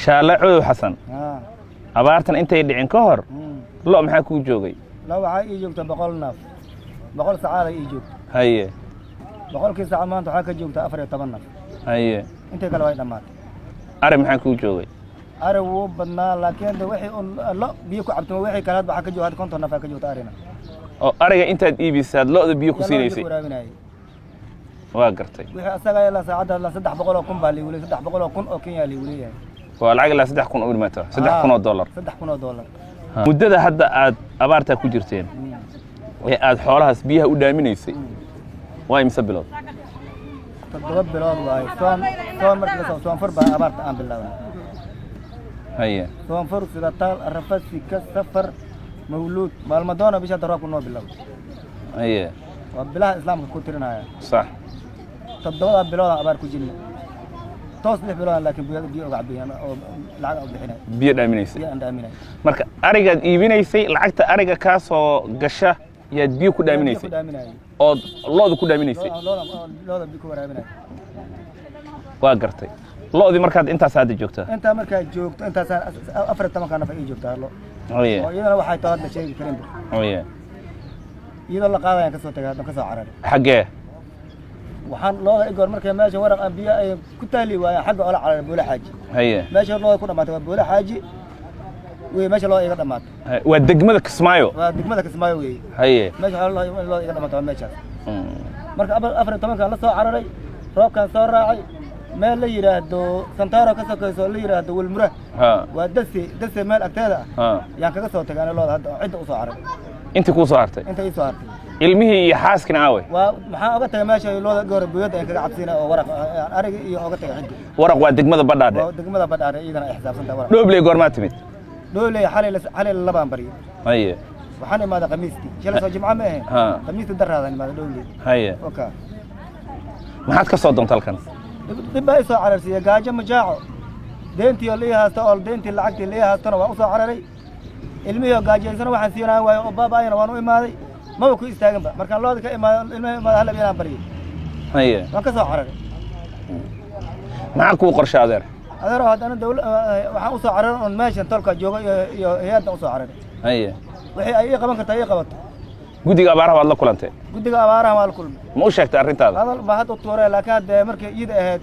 shaalacow xasan abaartan intay dhicin ka hor lo maxaa ku joogay lo waxa ii joogta 100 naf 100 saacad ii joogta haye 100 saac maanta waxa ka joogta 14 naf haye intay kala way dhamaatay ari maxaa ku joogay ari wuu badnaa laakiin wixii lo biyo ku cabtay wixii kala waxa ka joogta 50 naf ka joogta arina oo ariga intaad iibisaad lo'da biyo ku siinaysay waa gartay wixii asaga ila saacada la 300 kun baa liwilay 300 kun oo Kenya liwilay waa lacag la 3 kun oo dhimata 3 kun oo dollar 3 kun oo dollar muddada hadda aad abaarta ku jirteen ee aad xoolahaas biyaha u dhaaminaysay waa imisa bilood 7 bilood waay soon markii soo far baa abaarta aan bilaabay haye soon far sida taal arafasi ka safar mawlud maalmadoona bisha darab ku noo bilaabay haye waa bilaha islaamka ku tirinaya صح 7 bilood abaar ku jirnay toos 6 bilood laakiin biyo uga cabiyaan oo lacag u bixinay biyo dhaaminaysay biyo dhaaminay marka arigaad iibinaysay lacagta ariga ka soo gasha yaad biyo ku dhaaminaysay oo looda ku dhaaminaysay looda biyo ku waraabinay waa gartay loodii markaad intaas hadda joogtaa inta markaa joogto intaas 14 kana faa joogtaa lo ooyee oo iyadana waxay tahay hadda sheegi karin ooyee iyadoo la qaadayaan ka soo tagay hadda ka soo cararay xagee waxaan looda igoor markay meesha waraq biyo ay ku taali waayaan xagga oo la cararay buula xaaji haye meesha looda ku dhamaatay waa buula xaaji way meesha loo iga dhamaatay waa degmada Kismaayo waa degmada Kismaayo way haye meesha loo iga dhamaatay meesha marka 14 ka la soo cararay roobkan soo raacay meel la yiraahdo Santaro ka sokayso la yiraahdo Walmura waa dasi meel agteeda yaan kaga soo tagay looda hadda cid u soo cararay inta ku soo hartay inta ii soo hartay ilmihii iyo xaaskina aaway waa maxaa uga tagay meesha looda goor buyada ay kaga cabsiina oo waraq ariga iyo uga tagay cid waraq waa degmada Badhaadhe waa degmada Badhaadhe iyadana ay xisaabsan tahay waraq doobley goorma timid doobley xalay labaan bari haye waxaan imaada qamiisti shalay soo jimca ma ahayn qamiisti daraadan imaada doobley haye okay maxaad ka soo doontaa halkan dib ay soo cararsiya gaajo majaaco deentii oo leeyahay oo deentii lacagtii leeyahay waa u soo cararay ilmihiyo gaajaysan waxaan siinaa waayo oo baabaayna waan u imaaday ma ku istaagan ba markaan looda ka imaado ilmaha imaado hal abiyaan bariyo haye waan ka soo cararay maxaa ku qorshe adeer haddana waxaan u soo cararay on meeshan tolka jooga iyo hay'adda u soo cararay haye wixii ay qaban kartaa ay qabato guddiga abaaraha waad la kulantay guddiga abaaraha waa la kulmay ma u sheegtay arrintaada hadal ma had u tuuray laakiin hadda markii iyada ahayd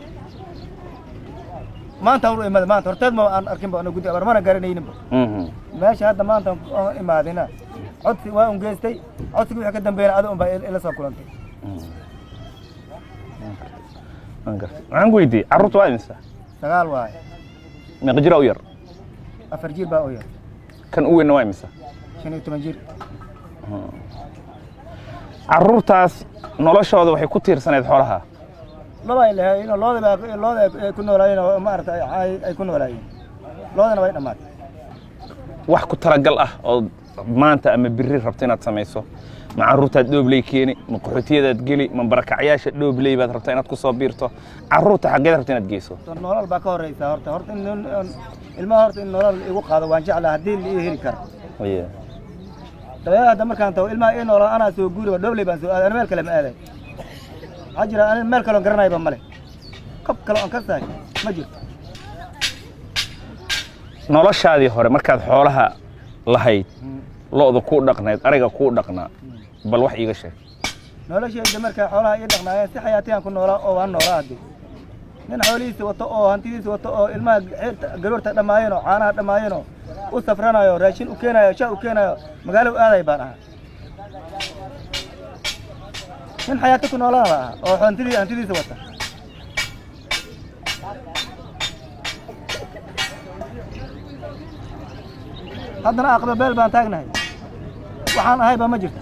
maanta uu imaad maanta horteed ma aan arkin ba guddiga abaar mana garanaynin meesha hadda maanta imaadina codsi waa un geystay codsiga wixii ka dambeeyay aad u baa ila soo kulantay waxaan ku weydiiyey carruurta waa imisa 9 waay meeqa jir u yar 4 jir baa u yar kan u weyn waa imisa 15 jir carruurtaas noloshooda waxay ku tiirsaneed xoolaha laba ilaahay inoo looda ku noolaayeen oo maartay ay ku noolaayeen loodana way dhamaatay wax ku talagal ah oo maanta ama birri rabto inaad samayso ma carruurtaad doobley keeni ma qaxootiyadaad geli ma barakacyaasha doobley baad rabtaa inaad ku soo biirto carruurta xaggeed rabtaa inaad geyso nolol baa ka horeysa horta in ilmaha horta in nolol igu qaado waan jeclaa haddii la heli karo dabeecadda hadda markaan tago ilmaha in nolol anaa soo guuriba doobley baan soo aaday meel kale ma aaday ajira aan meel kale garanayba male qab kale aan ka saay ma jirto noloshaadii hore markaad xoolaha lahayd looda ku dhaqnayd ariga ku dhaqnaa bal wax iiga sheeg noloshayda markaa xoolaha ii dhaqnaayeen si xayaatiyaan ku noolaa oo waan noolaa hadii nin xoolihiisa wato oo hantidiisa wato oo ilmaha garoorta dhamaayeen oo caanaha dhamaayeen oo u safranayo raashin u keenayo shaa u keenayo magaalo aaday baan ahaa nin xayaato ku noolaa lahaa oo hantidiisa wata haddana aqba beel baan taagnahay waxaan ahay ba ma jirto